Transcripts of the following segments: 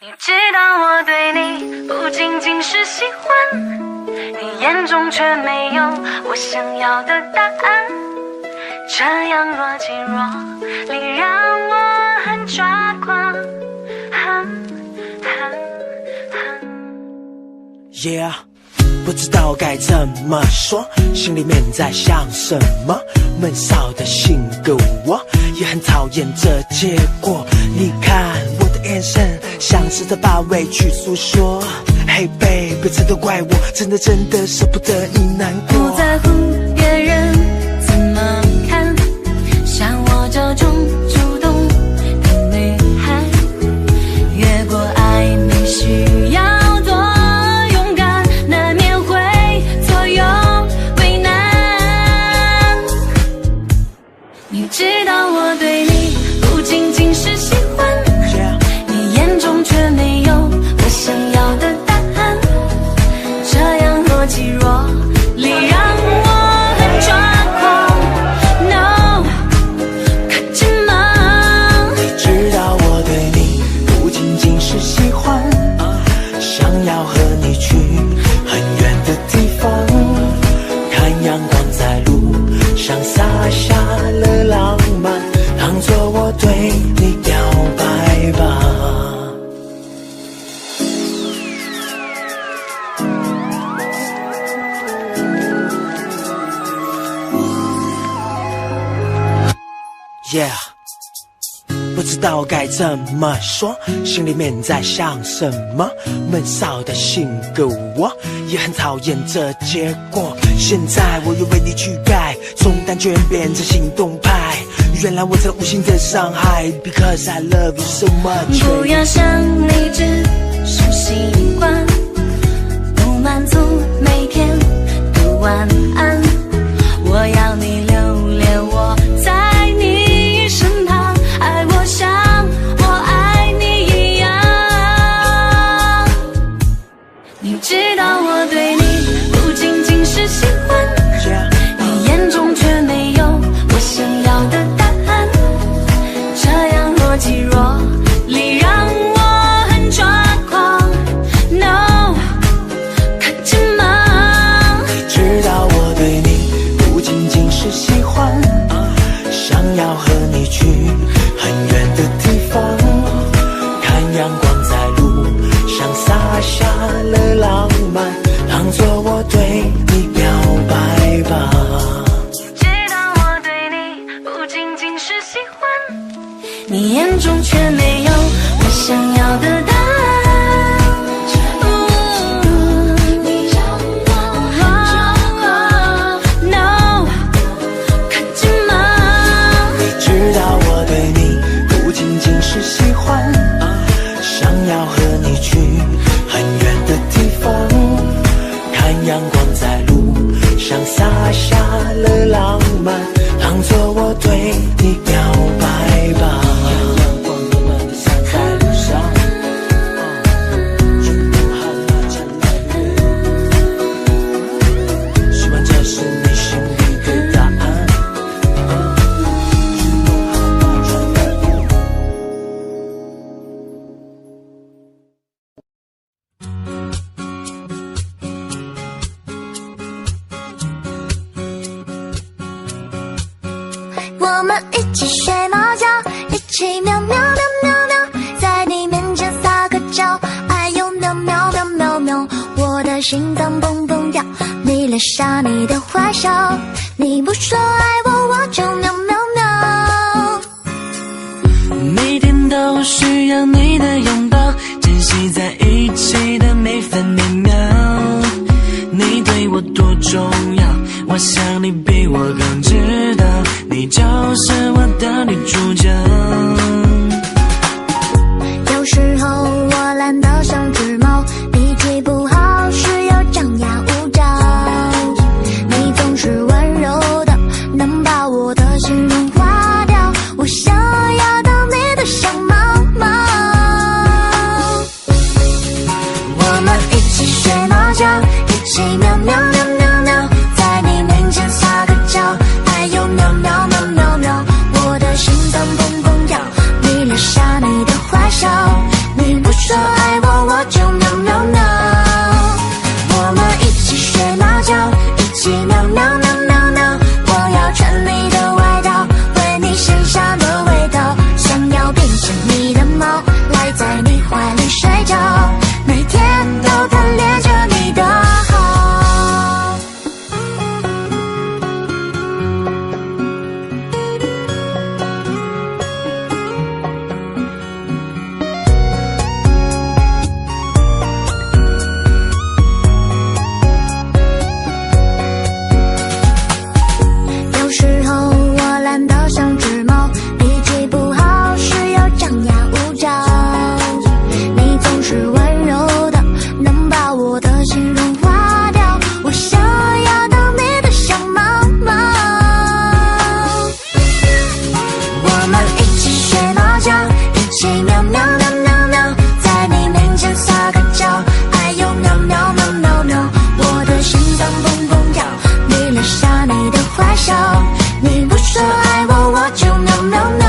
你知道我对你不仅仅是喜欢，你眼中却没有我想要的答案，这样若即若离让我很抓狂。Yeah， 不知道该怎么说，心里面在想什么，闷骚的性格我也很讨厌这结果。你看我的眼神像是在把委屈诉说， Hey baby， 别都怪我，真的舍不得你难过。不在乎别人怎么看，像我这种主动的女孩，越过暧昧需要多勇敢，难免会左右为难。你知道我对你不仅仅是喜欢，你眼中却没有我想要的答案，这样若即若离让我很抓狂。No， 可怎么？你知道我对你不仅仅是喜欢，想要和你去很远的地方，看阳光在路上洒下了浪漫，当作我对你表白吧。Yeah， 不知道该怎么说，心里面在想什么，闷骚的性格我也很讨厌这结果。现在我又为你去改，从单纯变成行动派，原来我曾无心的伤害 ，Because I love you so much。不要想你只是习惯，不满足每天的晚安，我要你留恋我在你身旁，爱我像我爱你一样。你知道我对你不仅仅是喜欢，你眼中却没有我想要的答案，这样若即若离让我很抓狂。No， 可怎么？你知道我对你不仅仅是喜欢，想要和你去很远的地方，看阳光在路上洒下了浪漫，当作我对你表白吧。知道我对你不仅仅是喜欢，你眼中却没有我想要的答案。你让我很抓狂。No， 可怎么？你知道我对你不仅仅是喜欢，想要和你去很远的地方，看阳光在路上洒下了浪漫，当作我对你表白吧。阳光暖暖的洒在路上，春风好暖灿烂的月，希望这是你心里的答案。我们一起睡猫觉，一起喵喵喵喵喵，在你面前撒个娇，哎呦喵喵喵喵喵，我的心脏蹦蹦跳，你留下你的坏笑，你不说爱我，我就喵喵喵。每天都需要你的拥抱，珍惜在一起的每分每秒，你对我多重要，我想你比我更知道，你就是我的女主角。有时候我懒得像只猫，脾气不好，需要张牙舞爪，你总是温柔的，能把我的心融化掉，我想要当你的小猫猫。我们一起睡猫觉，一起喵喵喵喵喵，在你面前撒个娇，哎呦喵喵喵喵喵，我的心脏蹦蹦跳，赖在你怀里睡觉，每天都贪恋着你的好。有时候我懒得像只猫，脾气不好时又张牙舞爪，你总是温柔的，能把我的心融化掉，我想要当你的小猫猫。我们一起睡猫觉，一起喵喵喵喵喵，在你面前撒个娇，哎呦喵喵喵喵喵，我的心脏蹦蹦跳，迷恋上你的坏笑，你不说爱我，我就喵喵喵。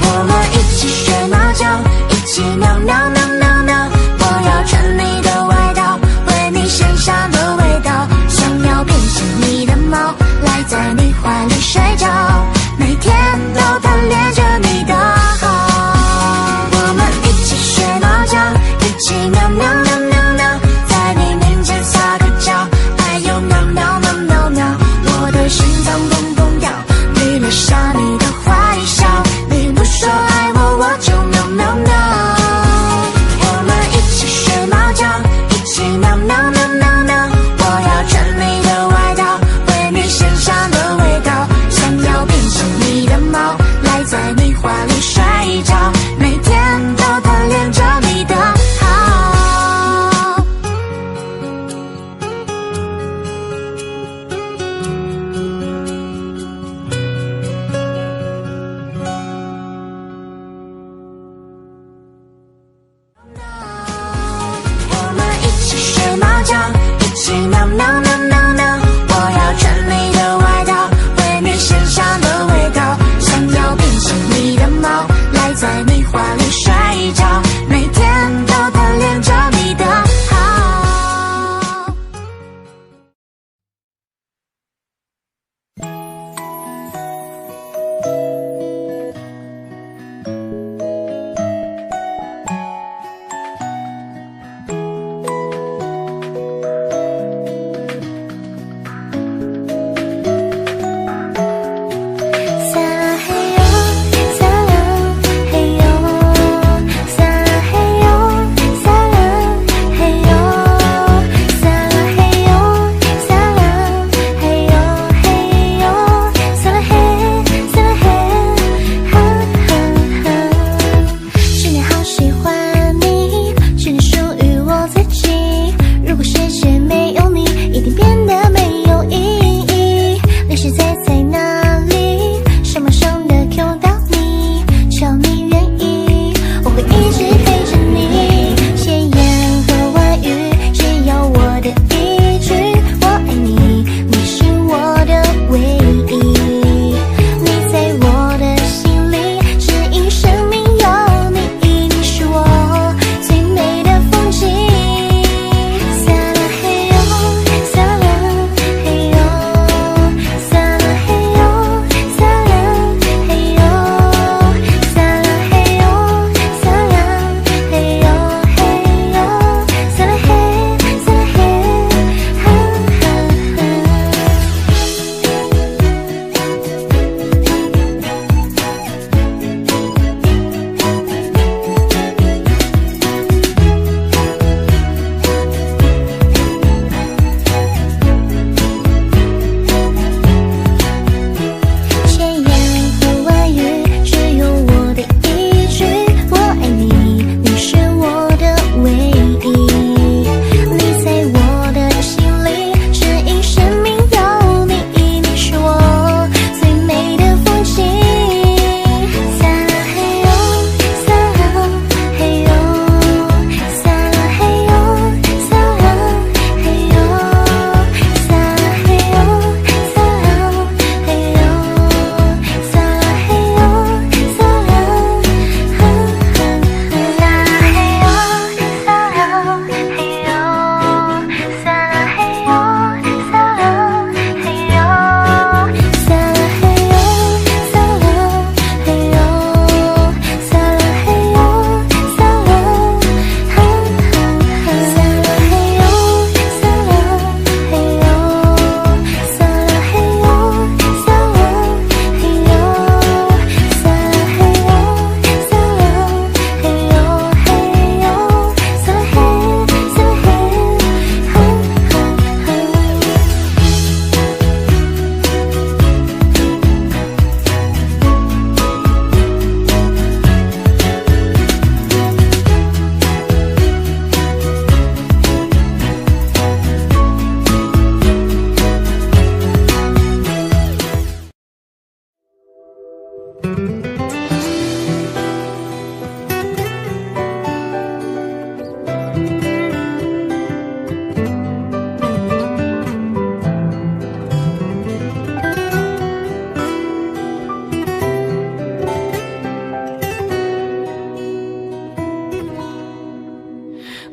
我们一起睡猫觉，一起喵喵喵喵喵，我要穿你的外套，为你身上的味道，想要变成你的猫，赖在你怀里睡觉，每天都贪恋着你的好。我们一起睡猫觉，一起喵喵喵喵喵，在你面前撒个娇，哎呦喵喵喵喵喵，我的心脏蹦蹦跳，迷恋上你的坏笑，你不说爱我，我就喵喵喵。我们一起睡猫觉，一起喵喵喵喵喵，我要穿你的外套，为你身上的味道，想要变成你的猫，赖在你怀里睡觉，每天都贪恋着你的好。我们一起睡猫觉，一起喵喵喵喵喵，我要穿你的外套，为你身上的味道，想要变成你的猫，赖在你怀里睡觉，每天都贪恋着你的好。撒啦嘿哟，撒啦嘿哟。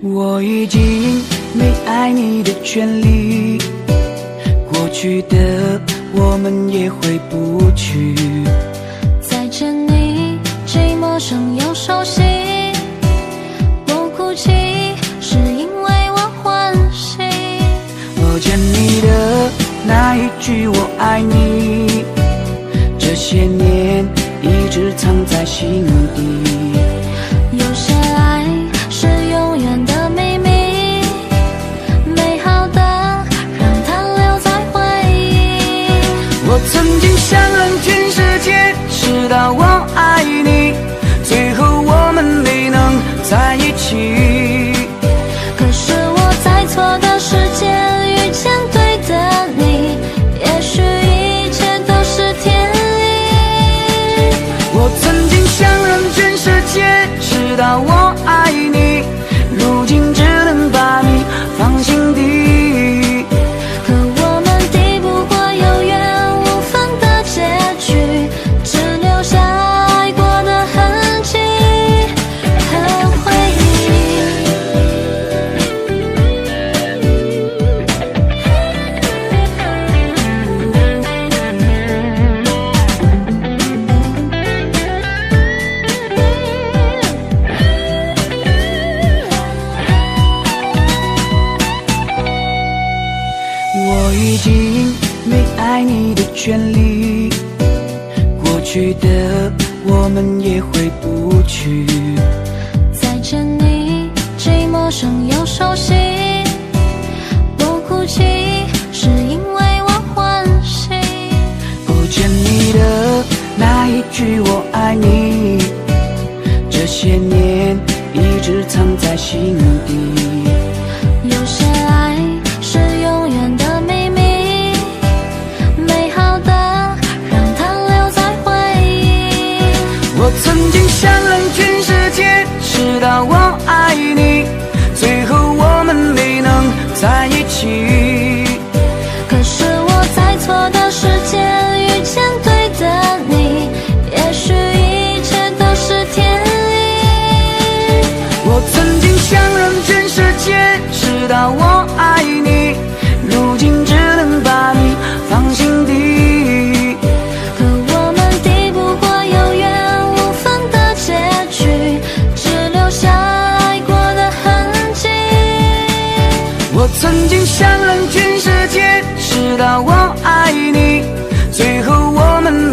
我已经没爱你的权利，过去的我们也回不去。再见你，既陌生又熟悉。不哭泣，是因为我欢喜。我见你的那一句我爱你，这些年一直藏在心底。有些爱是永远的秘密，美好的让它留在回忆。我曾经想让全世界知道我爱你，最后我们没能在一起。可是我在错的时间遇见对的你，也许一切都是天意。我曾经想让全世界知道我爱你，如今只能把你放心底。可我们抵不过有缘无分的结局，只留下爱过的痕迹和回忆。我已经没爱你的权利，过去的我们也回不去。再见你，既陌生又熟悉。不哭泣，是因为我欢喜。不见你的那一句我爱你，这些年一直藏在心底。有些爱是永远的秘密，美好的让它留在回忆。我曾经想让全世界知道我爱你，最后我们没能在一起。可是我在错的时间遇见对的你，也许一切都是天意。我曾经想让全世界知道我爱你，如今只能把你放心底。可我们抵不过有缘无分的结局，只留下爱过的痕迹。我曾经想让全世界知道我爱你，最后我们